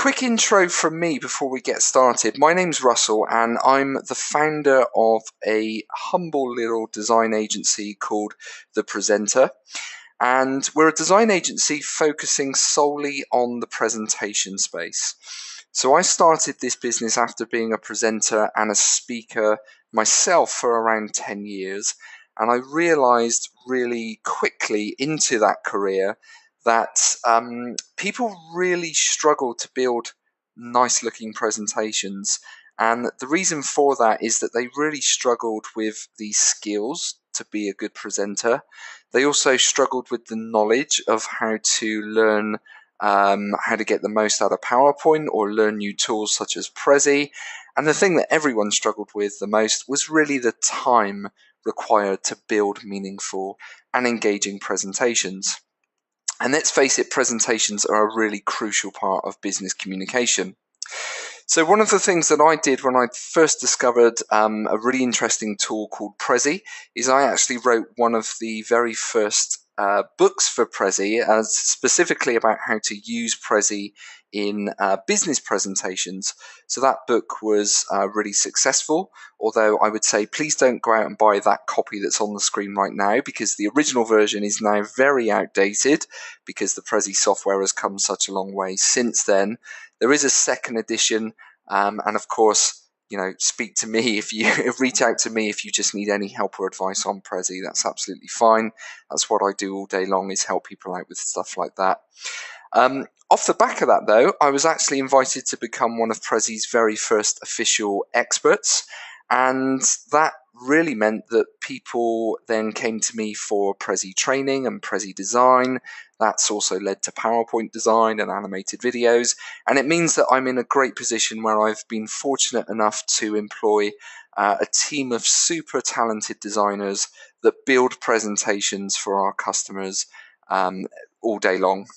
quick intro from me before we get started. My name's Russell and I'm the founder of a humble little design agency called The Presenter. And we're a design agency focusing solely on the presentation space. So I started this business after being a presenter and a speaker myself for around 10 years. And I realized really quickly into that career that people really struggle to build nice looking presentations. And the reason for that is that they really struggled with the skills to be a good presenter. They also struggled with the knowledge of how to learn how to get the most out of PowerPoint or learn new tools such as Prezi. And the thing that everyone struggled with the most was really the time required to build meaningful and engaging presentations. And let's face it, presentations are a really crucial part of business communication. So one of the things that I did when I first discovered a really interesting tool called Prezi is I actually wrote one of the very first books for Prezi, specifically about how to use Prezi in business presentations. So that book was really successful, although I would say please don't go out and buy that copy that's on the screen right now, because the original version is now very outdated because the Prezi software has come such a long way since then. There is a second edition, and of course, speak to me if you reach out to me if you just need any help or advice on Prezi. That's absolutely fine. That's what I do all day long, is help people out with stuff like that. Off the back of that, though, I was actually invited to become one of Prezi's very first official experts, and that really meant that people then came to me for Prezi training and Prezi design. That's also led to PowerPoint design and animated videos, and it means that I'm in a great position where I've been fortunate enough to employ a team of super talented designers that build presentations for our customers all day long.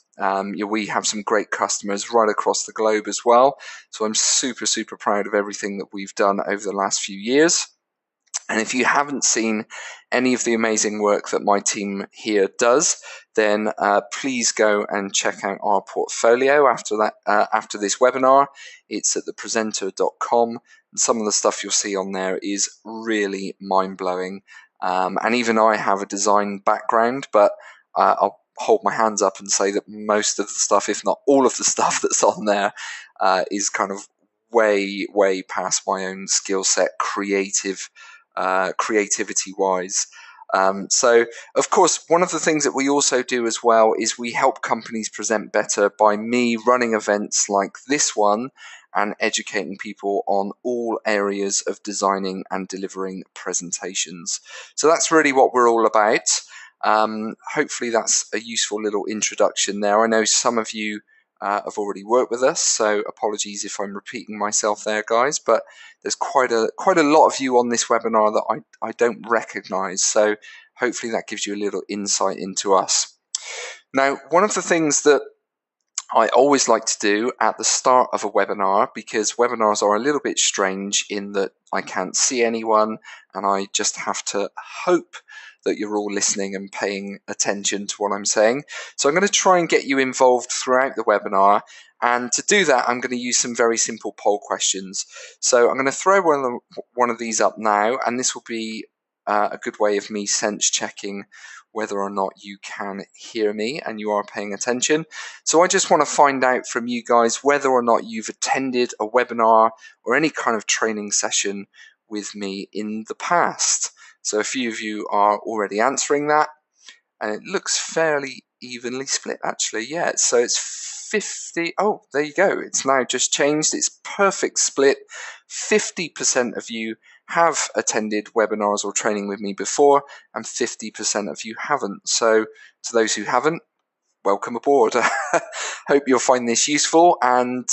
We have some great customers right across the globe as well, so I'm super proud of everything that we've done over the last few years. And if you haven't seen any of the amazing work that my team here does, then please go and check out our portfolio after this webinar. It's at thepresenter.com, and some of the stuff you'll see on there is really mind-blowing. And even I have a design background, but I'll hold my hands up and say that most of the stuff, if not all of the stuff that's on there, is kind of way past my own skill set, creativity wise. So of course, one of the things that we also do as well is we help companies present better by me running events like this one and educating people on all areas of designing and delivering presentations. So that's really what we're all about. Hopefully that's a useful little introduction there. I know some of you have already worked with us, so apologies if I'm repeating myself there, guys, but there's quite a lot of you on this webinar that I don't recognize, so hopefully that gives you a little insight into us. Now, one of the things that I always like to do at the start of a webinar, because webinars are a little bit strange in that I can't see anyone and I just have to hope that you're all listening and paying attention to what I'm saying. So I'm going to try and get you involved throughout the webinar. And to do that, I'm going to use some very simple poll questions. So I'm going to throw one of these up now, and this will be a good way of me sense checking whether or not you can hear me and you are paying attention. So I just want to find out from you guys whether or not you've attended a webinar or any kind of training session with me in the past. So a few of you are already answering that, and it looks fairly evenly split actually. Yeah, so it's 50. Oh, there you go. It's now just changed. It's perfect split. 50% of you have attended webinars or training with me before, and 50% of you haven't. So to those who haven't, welcome aboard. Hope you'll find this useful, and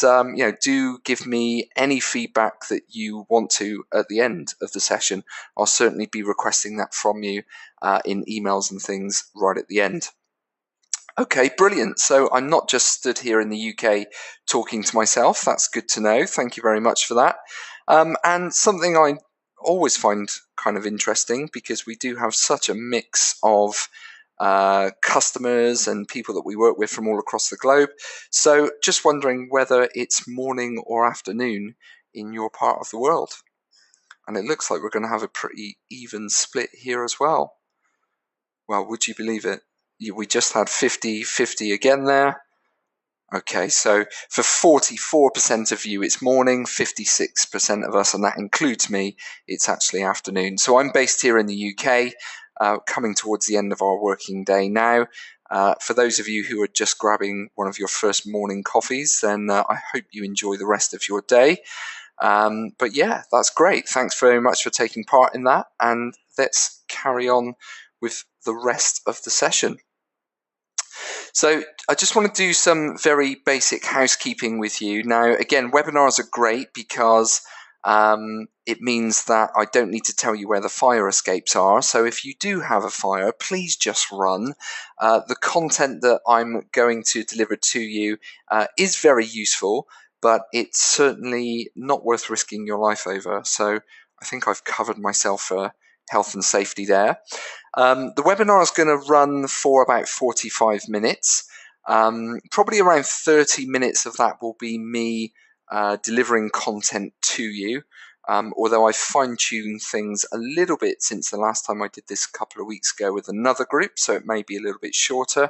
do give me any feedback that you want to at the end of the session. I'll certainly be requesting that from you in emails and things right at the end. Okay, brilliant. So I'm not just stood here in the UK talking to myself. That's good to know. Thank you very much for that. And something I always find kind of interesting, because we do have such a mix of customers and people that we work with from all across the globe. So just wondering whether it's morning or afternoon in your part of the world. And it looks like we're going to have a pretty even split here as well. Well, would you believe it? We just had 50-50 again there. Okay, so for 44% of you, it's morning, 56% of us, and that includes me, it's actually afternoon. So I'm based here in the UK, coming towards the end of our working day now. For those of you who are just grabbing one of your first morning coffees, then I hope you enjoy the rest of your day. But yeah, that's great. Thanks very much for taking part in that, and let's carry on with the rest of the session. So I just want to do some very basic housekeeping with you. Now, again, webinars are great because it means that I don't need to tell you where the fire escapes are. So if you do have a fire, please just run. The content that I'm going to deliver to you is very useful, but it's certainly not worth risking your life over. So I think I've covered myself for health and safety there. The webinar is going to run for about 45 minutes. Probably around 30 minutes of that will be me delivering content to you, although I've fine-tuned things a little bit since the last time I did this a couple of weeks ago with another group, so it may be a little bit shorter.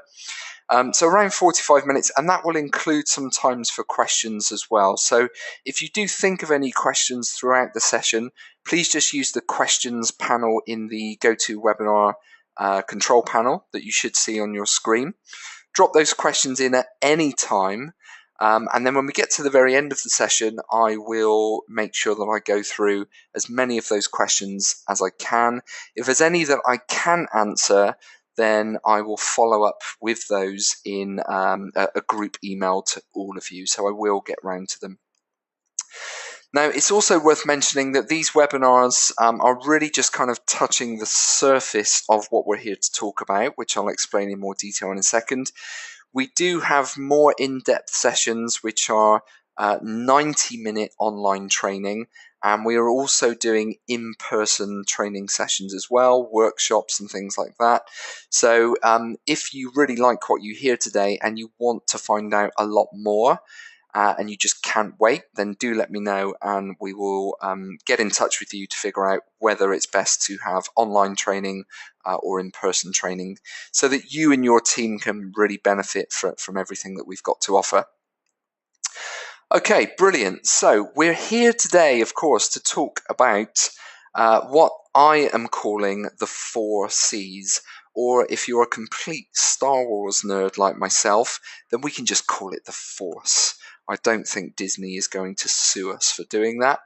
So around 45 minutes, and that will include some times for questions as well. So if you do think of any questions throughout the session, please just use the questions panel in the GoToWebinar control panel that you should see on your screen. Drop those questions in at any time, and then when we get to the very end of the session, I will make sure that I go through as many of those questions as I can. If there's any that I can answer, then I will follow up with those in a group email to all of you. So I will get round to them. Now, it's also worth mentioning that these webinars are really just kind of touching the surface of what we're here to talk about, which I'll explain in more detail in a second. We do have more in-depth sessions, which are 90-minute online training, and we are also doing in-person training sessions as well, workshops and things like that. So if you really like what you hear today and you want to find out a lot more, and you just can't wait, then do let me know, and we will get in touch with you to figure out whether it's best to have online training or in-person training, so that you and your team can really benefit from everything that we've got to offer. Okay, brilliant. So we're here today, of course, to talk about what I am calling the 4 C's. Or if you're a complete Star Wars nerd like myself, then we can just call it the Force. I don't think Disney is going to sue us for doing that,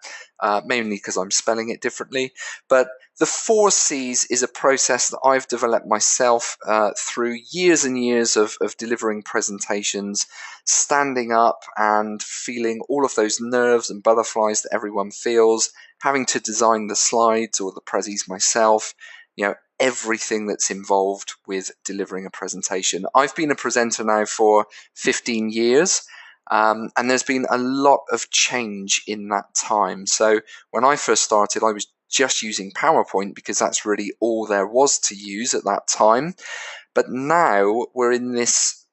mainly because I'm spelling it differently. But the 4 C's is a process that I've developed myself through years and years of delivering presentations, standing up and feeling all of those nerves and butterflies that everyone feels, having to design the slides or the Prezis myself, everything that's involved with delivering a presentation. I've been a presenter now for 15 years. And there's been a lot of change in that time. So when I first started, I was just using PowerPoint because that's really all there was to use at that time. But now we're in this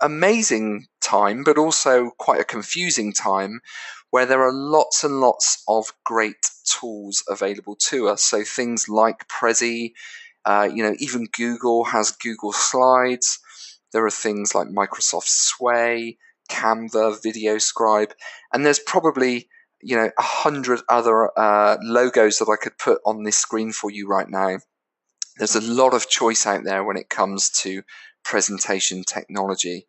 amazing time, but also quite a confusing time, where there are lots and lots of great tools available to us. So things like Prezi, even Google has Google Slides. There are things like Microsoft Sway, Canva, VideoScribe, and there's probably 100 other logos that I could put on this screen for you right now. There's a lot of choice out there when it comes to presentation technology,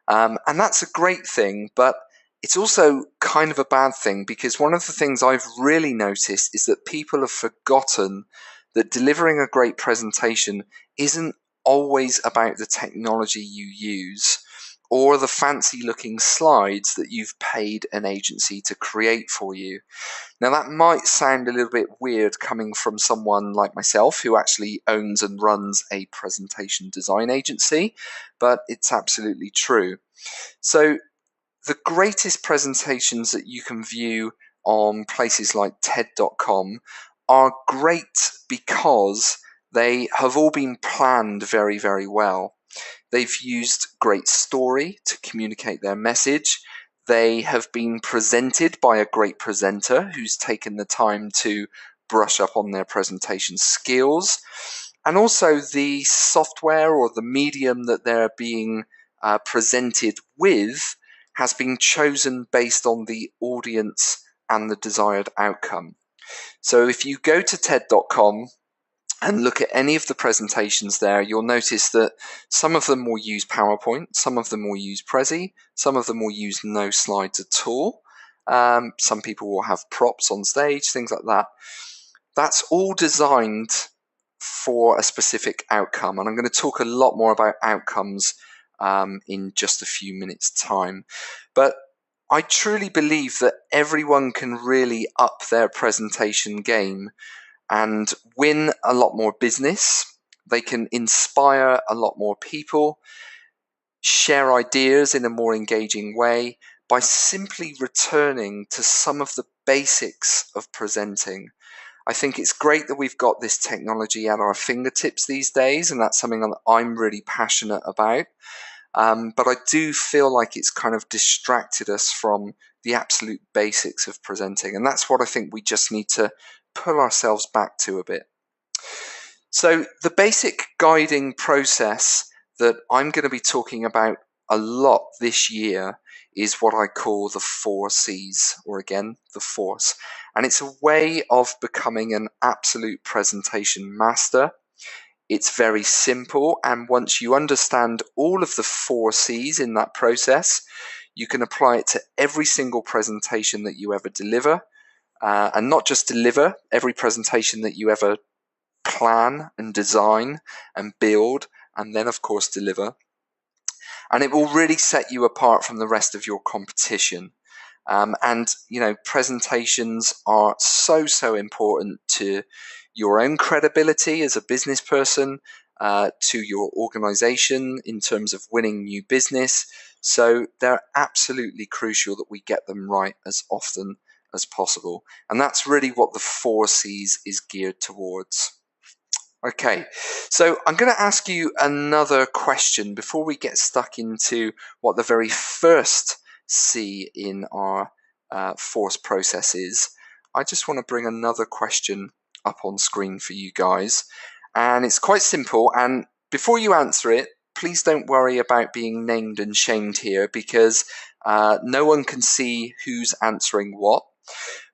and that's a great thing, but it's also kind of a bad thing, because one of the things I've really noticed is that people have forgotten that delivering a great presentation isn't always about the technology you use or the fancy looking slides that you've paid an agency to create for you. Now, that might sound a little bit weird coming from someone like myself who actually owns and runs a presentation design agency, but it's absolutely true. So the greatest presentations that you can view on places like TED.com are great because They have all been planned very, very well. They've used great story to communicate their message. They have been presented by a great presenter who's taken the time to brush up on their presentation skills. And also the software or the medium that they're being presented with has been chosen based on the audience and the desired outcome. So if you go to TED.com and look at any of the presentations there, you'll notice that some of them will use PowerPoint, some of them will use Prezi, some of them will use no slides at all. Some people will have props on stage, things like that. That's all designed for a specific outcome, and I'm going to talk a lot more about outcomes in just a few minutes' time. But I truly believe that everyone can really up their presentation game and win a lot more business. They can inspire a lot more people, share ideas in a more engaging way by simply returning to some of the basics of presenting. I think it's great that we've got this technology at our fingertips these days, and that's something that I'm really passionate about. But I do feel like it's kind of distracted us from the absolute basics of presenting, and that's what I think we just need to pull ourselves back to a bit. So the basic guiding process that I'm going to be talking about a lot this year is what I call the 4 C's, or again, the force. And it's a way of becoming an absolute presentation master. It's very simple, and once you understand all of the 4 C's in that process, you can apply it to every single presentation that you ever deliver. And not just deliver, every presentation that you ever plan and design and build, and then of course deliver. And it will really set you apart from the rest of your competition. And you know, presentations are so important to your own credibility as a business person, to your organization in terms of winning new business. So they're absolutely crucial that we get them right as often as possible. And that's really what the 4 C's is geared towards. Okay, so I'm going to ask you another question before we get stuck into what the very first C in our force process is. I just want to bring another question up on screen for you guys. And it's quite simple. And before you answer it, please don't worry about being named and shamed here, because no one can see who's answering what.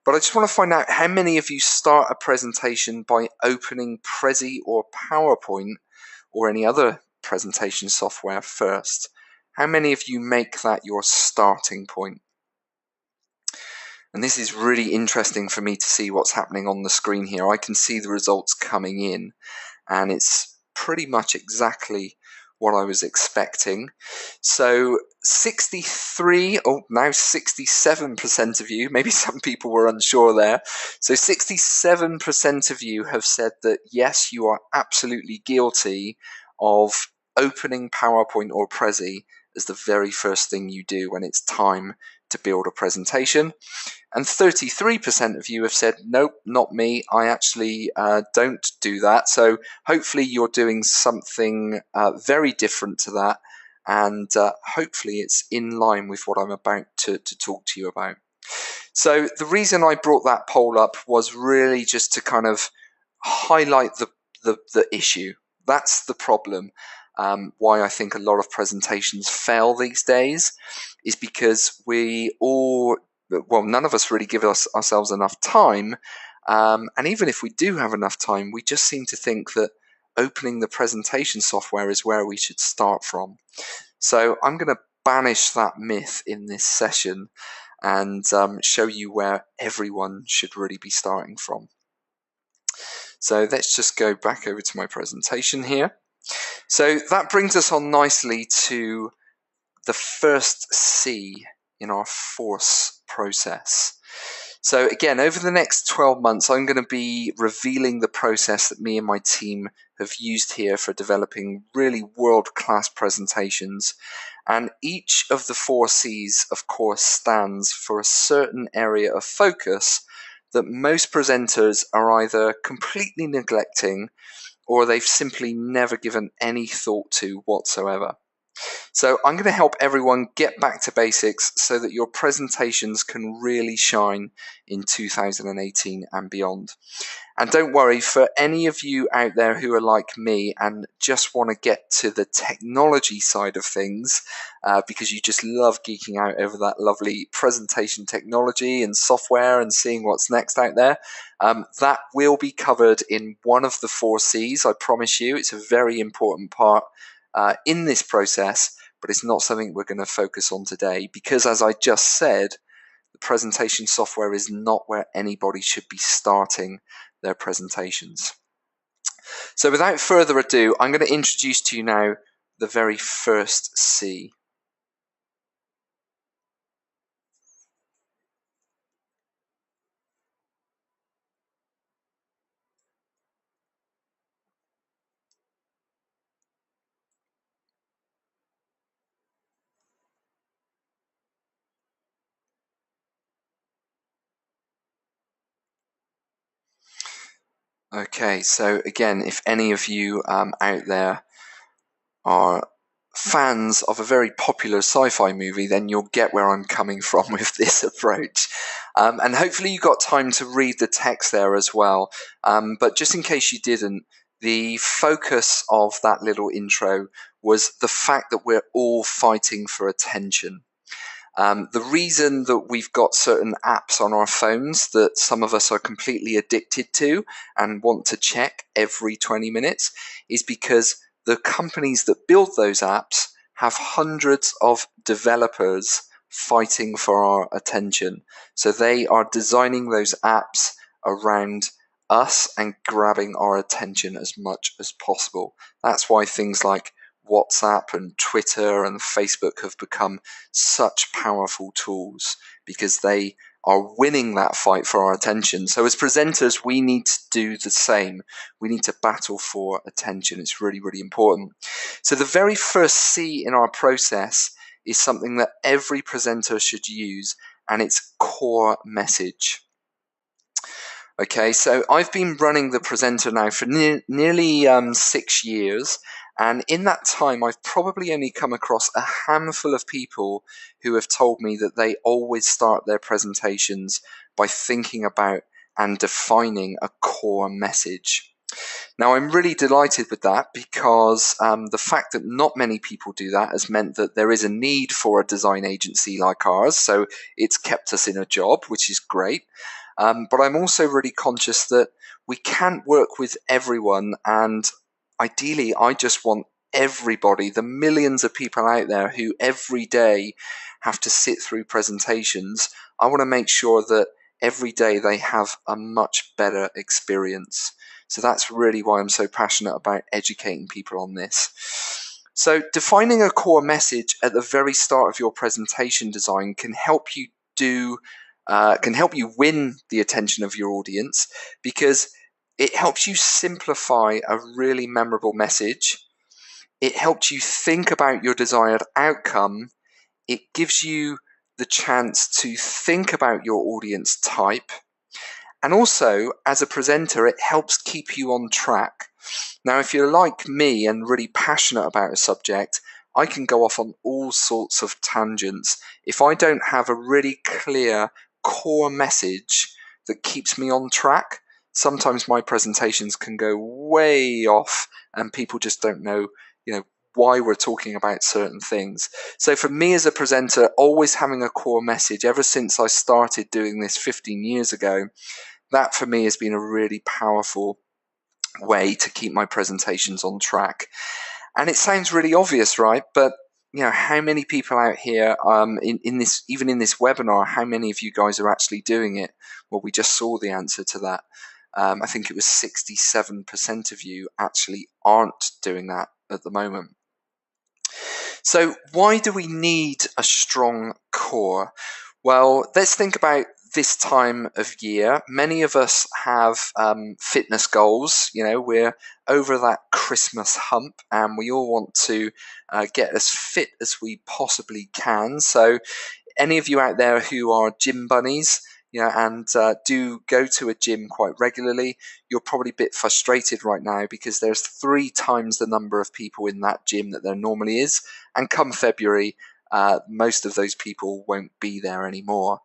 But I just want to find out how many of you start a presentation by opening Prezi or PowerPoint or any other presentation software first. How many of you make that your starting point? And this is really interesting for me to see what's happening on the screen here. I can see the results coming in, and it's pretty much exactly what I was expecting. So 63, oh, now 67% of you, maybe some people were unsure there. So 67% of you have said that yes, you are absolutely guilty of opening PowerPoint or Prezi as the very first thing you do when it's time to build a presentation. And 33% of you have said, nope, not me. I actually don't do that. So hopefully you're doing something very different to that. And hopefully it's in line with what I'm about to talk to you about. So the reason I brought that poll up was really just to kind of highlight the issue. That's the problem. Why I think a lot of presentations fail these days is because none of us really give ourselves enough time. And even if we do have enough time, we just seem to think that opening the presentation software is where we should start from. So I'm going to banish that myth in this session and show you where everyone should really be starting from. So let's just go back over to my presentation here. So that brings us on nicely to the first C in our force process. So again, over the next 12 months, I'm going to be revealing the process that me and my team have used here for developing really world-class presentations. And each of the 4 C's, of course, stands for a certain area of focus that most presenters are either completely neglecting or they've simply never given any thought to whatsoever. So I'm going to help everyone get back to basics so that your presentations can really shine in 2018 and beyond. And don't worry, for any of you out there who are like me and just want to get to the technology side of things, because you just love geeking out over that lovely presentation technology and software and seeing what's next out there, that will be covered in one of the 4 C's, I promise you. It's a very important part in this process, but it's not something we're going to focus on today because, as I just said, the presentation software is not where anybody should be starting their presentations. So without further ado, I'm going to introduce to you now the very first C. Okay, so again, if any of you out there are fans of a very popular sci-fi movie, then you'll get where I'm coming from with this approach. And hopefully you got time to read the text there as well. But just in case you didn't, the focus of that little intro was the fact that we're all fighting for attention. The reason that we've got certain apps on our phones that some of us are completely addicted to and want to check every 20 minutes is because the companies that build those apps have hundreds of developers fighting for our attention. So they are designing those apps around us and grabbing our attention as much as possible. That's why things like WhatsApp and Twitter and Facebook have become such powerful tools, because they are winning that fight for our attention. So as presenters, we need to do the same. We need to battle for attention. It's really, really important. So the very first C in our process is something that every presenter should use, and it's core message. Okay, so I've been running the presenter now for nearly 6 years, and in that time I've probably only come across a handful of people who have told me that they always start their presentations by thinking about and defining a core message. Now, I'm really delighted with that because the fact that not many people do that has meant that there is a need for a design agency like ours, so it's kept us in a job, which is great. But I'm also really conscious that we can't work with everyone, and ideally I just want everybody, the millions of people out there who every day have to sit through presentations, I want to make sure that every day they have a much better experience. So that's really why I'm so passionate about educating people on this. So defining a core message at the very start of your presentation design can help you win the attention of your audience, because it helps you simplify a really memorable message. It helps you think about your desired outcome. It gives you the chance to think about your audience type. And also, as a presenter, it helps keep you on track. Now, if you're like me and really passionate about a subject, I can go off on all sorts of tangents. If I don't have a really clear core message that keeps me on track, sometimes my presentations can go way off and people just don't know, why we're talking about certain things. So for me as a presenter, always having a core message, ever since I started doing this 15 years ago, that for me has been a really powerful way to keep my presentations on track. And it sounds really obvious, right? But how many people out here in this webinar, how many of you guys are actually doing it? Well, we just saw the answer to that. I think it was 67% of you actually aren't doing that at the moment. So why do we need a strong core? Well, let's think about this time of year. Many of us have fitness goals. We're over that Christmas hump and we all want to get as fit as we possibly can. So any of you out there who are gym bunnies, and do go to a gym quite regularly, you're probably a bit frustrated right now because there's 3 times the number of people in that gym that there normally is, and come February, most of those people won't be there anymore.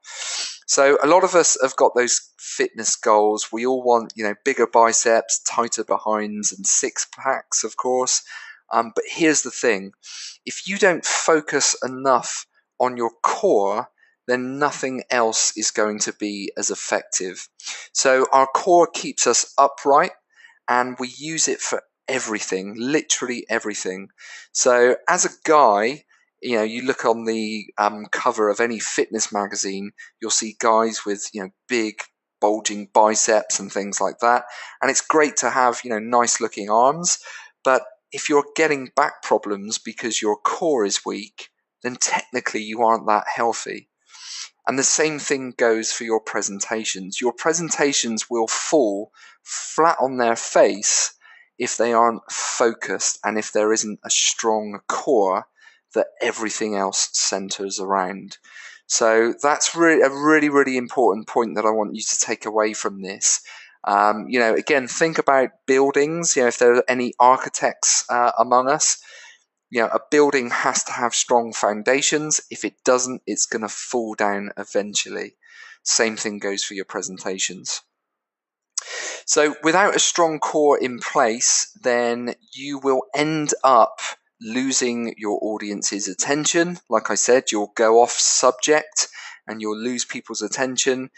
So a lot of us have got those fitness goals. We all want, bigger biceps, tighter behinds, and 6-packs, of course. But here's the thing. If you don't focus enough on your core, then nothing else is going to be as effective. So our core keeps us upright, and we use it for everything, literally everything. So as a guy, you look on the cover of any fitness magazine, you'll see guys with, big bulging biceps and things like that. And it's great to have, nice looking arms. But if you're getting back problems because your core is weak, then technically you aren't that healthy. And the same thing goes for your presentations. Your presentations will fall flat on their face if they aren't focused and if there isn't a strong core that everything else centers around. So that's really a really important point that I want you to take away from this. Again, think about buildings. If there are any architects among us, a building has to have strong foundations. If it doesn't, it's going to fall down eventually. Same thing goes for your presentations. So without a strong core in place, then you will end up losing your audience's attention. Like I said, you'll go off subject and you'll lose people's attention.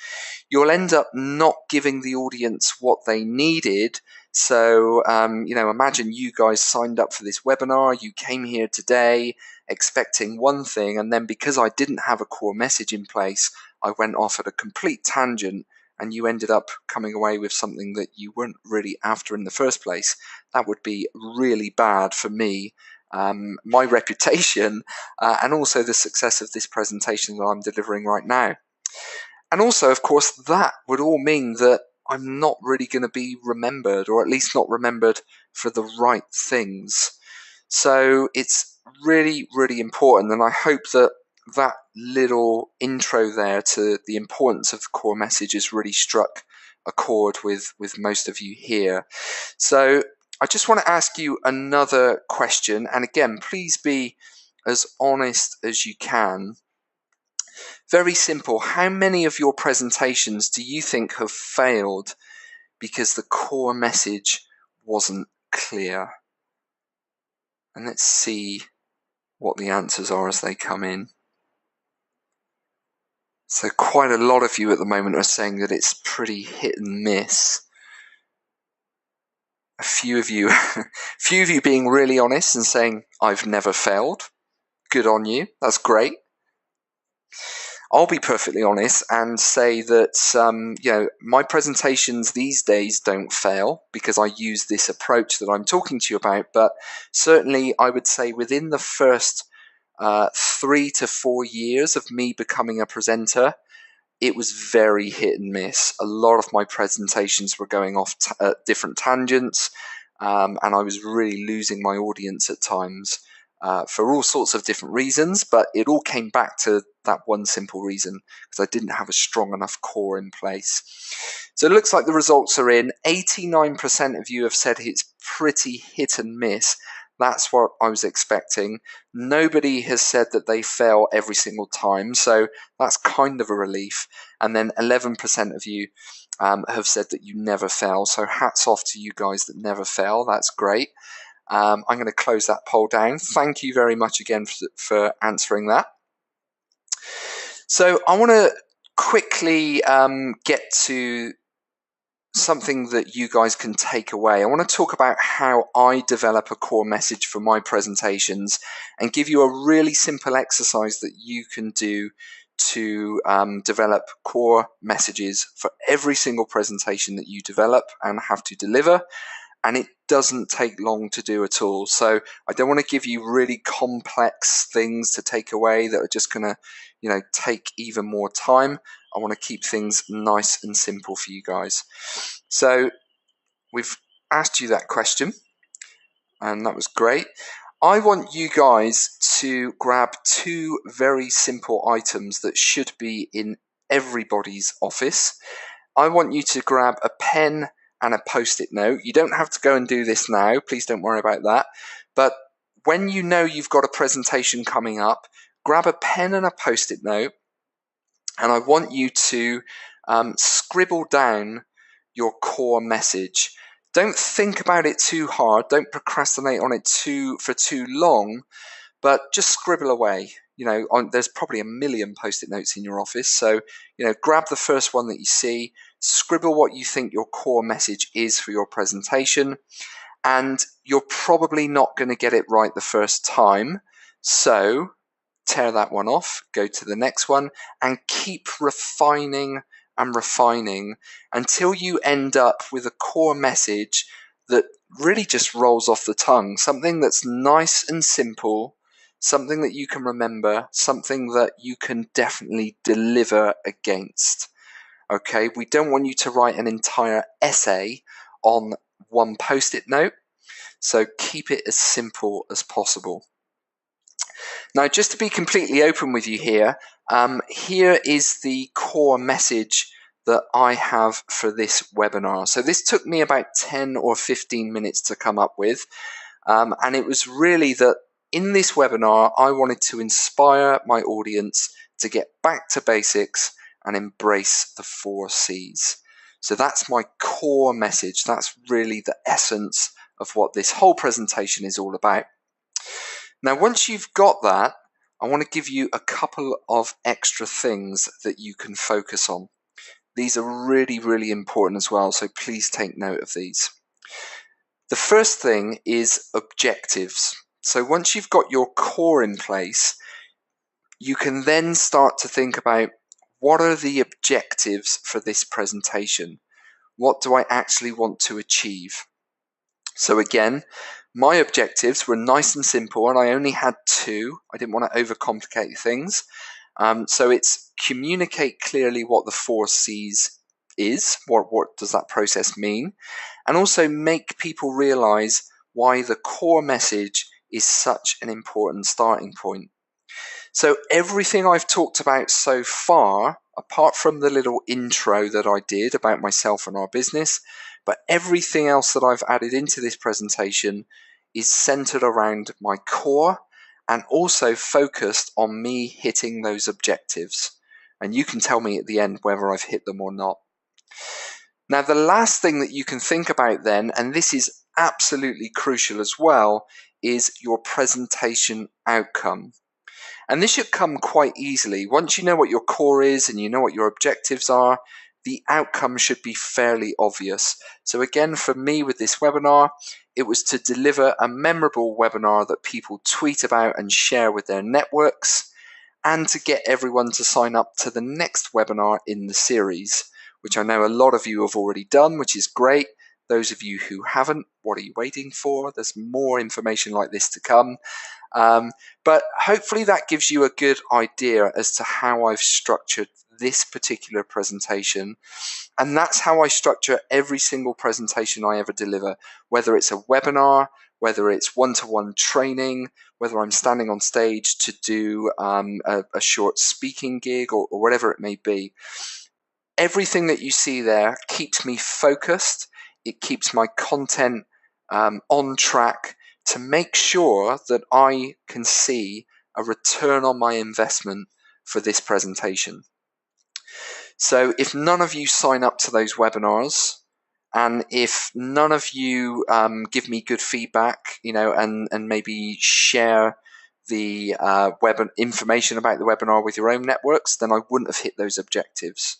You'll end up not giving the audience what they needed. So, imagine you guys signed up for this webinar, you came here today expecting one thing, and then because I didn't have a core message in place, I went off at a complete tangent, and you ended up coming away with something that you weren't really after in the first place. That would be really bad for me, my reputation, and also the success of this presentation that I'm delivering right now. And also, of course, that would all mean that I'm not really going to be remembered, or at least not remembered for the right things. So it's really important, and I hope that that little intro there to the importance of the core message has really struck a chord with most of you here. So I just want to ask you another question, and again, please be as honest as you can. Very simple. How many of your presentations do you think have failed because the core message wasn't clear? And let's see what the answers are as they come in. So quite a lot of you at the moment are saying that it's pretty hit and miss. A few of you being really honest and saying, I've never failed. Good on you. That's great. I'll be perfectly honest and say that my presentations these days don't fail because I use this approach that I'm talking to you about. But certainly, I would say within the first 3 to 4 years of me becoming a presenter, it was very hit and miss. A lot of my presentations were going off different tangents, and I was really losing my audience at times. For all sorts of different reasons, but it all came back to that one simple reason, because I didn't have a strong enough core in place. So it looks like the results are in. 89% of you have said it's pretty hit and miss. That's what I was expecting. Nobody has said that they fail every single time, so that's kind of a relief. And then 11% of you have said that you never fail, so hats off to you guys that never fail. That's great. I'm going to close that poll down. Thank you very much again for answering that. So I want to quickly get to something that you guys can take away. I want to talk about how I develop a core message for my presentations and give you a really simple exercise that you can do to develop core messages for every single presentation that you develop and have to deliver. And it doesn't take long to do at all. So I don't want to give you really complex things to take away that are just going to, take even more time. I want to keep things nice and simple for you guys. So we've asked you that question, and that was great. I want you guys to grab 2 very simple items that should be in everybody's office. I want you to grab a pen and a post-it note. You don't have to go and do this now. Please don't worry about that. But when you know you've got a presentation coming up, grab a pen and a post-it note, and I want you to scribble down your core message. Don't think about it too hard. Don't procrastinate on it for too long, but just scribble away. There's probably a million post-it notes in your office, so grab the first one that you see, scribble what you think your core message is for your presentation, and you're probably not going to get it right the first time, so tear that one off, go to the next one, and keep refining and refining until you end up with a core message that really just rolls off the tongue, something that's nice and simple, something that you can remember, something that you can definitely deliver against. Okay, we don't want you to write an entire essay on one post-it note, so keep it as simple as possible. Now, just to be completely open with you here, here is the core message that I have for this webinar. So this took me about 10 or 15 minutes to come up with, and it was really that in this webinar, I wanted to inspire my audience to get back to basics and embrace the 4 C's. So that's my core message. That's really the essence of what this whole presentation is all about. Now, once you've got that, I want to give you a couple of extra things that you can focus on. These are really, really important as well, so please take note of these. The first thing is objectives. So once you've got your core in place, you can then start to think about what are the objectives for this presentation? What do I actually want to achieve? So again, my objectives were nice and simple, and I only had 2. I didn't want to overcomplicate things. So it's communicate clearly what the 4 C's is, what does that process mean, and also make people realize why the core message is such an important starting point. So everything I've talked about so far, apart from the little intro that I did about myself and our business, but everything else that I've added into this presentation is centered around my core and also focused on me hitting those objectives. And you can tell me at the end whether I've hit them or not. Now, the last thing that you can think about then, and this is absolutely crucial as well, is your presentation outcome. And this should come quite easily. Once you know what your core is and you know what your objectives are, the outcome should be fairly obvious. So again, for me with this webinar, it was to deliver a memorable webinar that people tweet about and share with their networks, and to get everyone to sign up to the next webinar in the series, which I know a lot of you have already done, which is great. Those of you who haven't, what are you waiting for? There's more information like this to come. But hopefully that gives you a good idea as to how I've structured this particular presentation. And that's how I structure every single presentation I ever deliver, whether it's a webinar, whether it's one-to-one training, whether I'm standing on stage to do a short speaking gig or whatever it may be. Everything that you see there keeps me focused. It keeps my content on track to make sure that I can see a return on my investment for this presentation. So if none of you sign up to those webinars, and if none of you give me good feedback, and maybe share the information about the webinar with your own networks, then I wouldn't have hit those objectives.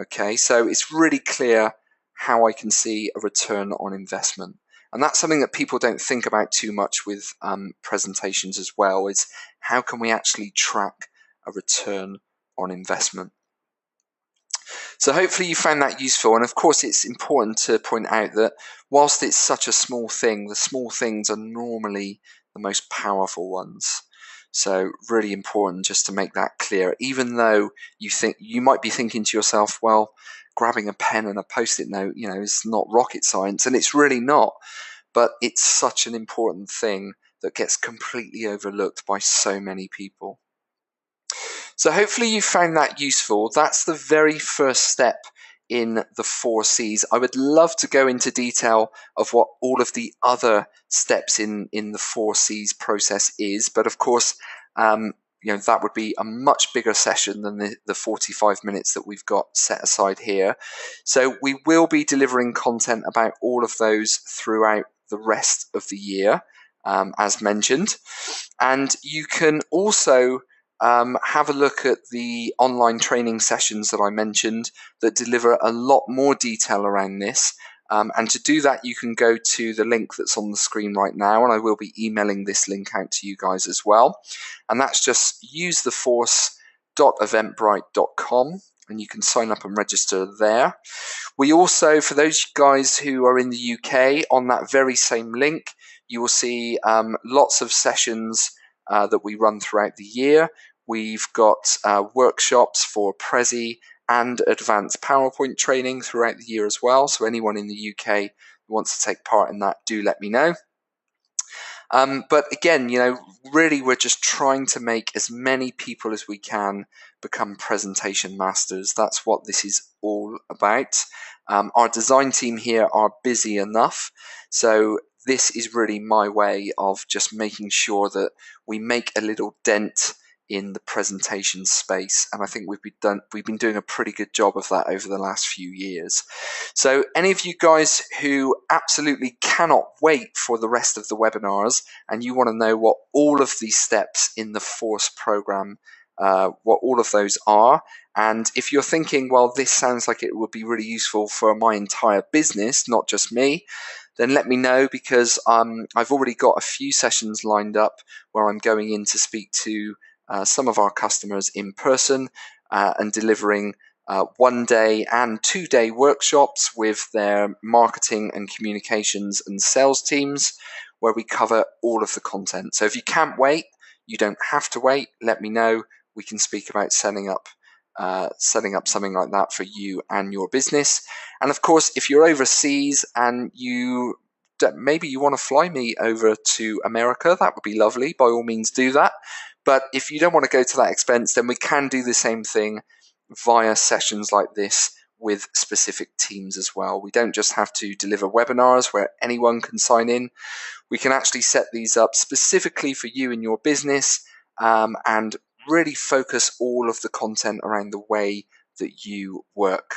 Okay, so it's really clear how I can see a return on investment. And that's something that people don't think about too much with presentations as well, is how can we actually track a return on investment? So hopefully you found that useful. And of course, it's important to point out that whilst it's such a small thing, the small things are normally the most powerful ones. So really important just to make that clear, even though you might be thinking to yourself, well, grabbing a pen and a post-it note, is not rocket science, and it's really not, but it's such an important thing that gets completely overlooked by so many people. So hopefully you found that useful. That's the very first step in the 4Cs. I would love to go into detail of what all of the other steps in the 4Cs process is, but of course, that would be a much bigger session than the 45 minutes that we've got set aside here. So we will be delivering content about all of those throughout the rest of the year, as mentioned. And you can also have a look at the online training sessions that I mentioned that deliver a lot more detail around this. And to do that, you can go to the link that's on the screen right now, and I will be emailing this link out to you guys as well. And that's just usetheforce.eventbrite.com, and you can sign up and register there. We also, for those guys who are in the UK, on that very same link, you will see lots of sessions that we run throughout the year. We've got workshops for Prezi and advanced PowerPoint training throughout the year as well. So anyone in the UK who wants to take part in that, do let me know. But again, really we're just trying to make as many people as we can become presentation masters. That's what this is all about. Our design team here are busy enough, so this is really my way of just making sure that we make a little dent in the presentation space, and I think we've been doing a pretty good job of that over the last few years. So any of you guys who absolutely cannot wait for the rest of the webinars and you want to know what all of these steps in the Force program, what all of those are, and if you're thinking, well, this sounds like it would be really useful for my entire business, not just me, then let me know, because I've already got a few sessions lined up where I'm going in to speak to some of our customers in person and delivering 1-day and 2-day workshops with their marketing and communications and sales teams, where we cover all of the content. So if you can't wait, you don't have to wait. Let me know. We can speak about setting up something like that for you and your business. And of course, if you're overseas and maybe you want to fly me over to America, that would be lovely. By all means, do that. But if you don't want to go to that expense, then we can do the same thing via sessions like this with specific teams as well. We don't just have to deliver webinars where anyone can sign in. We can actually set these up specifically for you and your business, and really focus all of the content around the way that you work.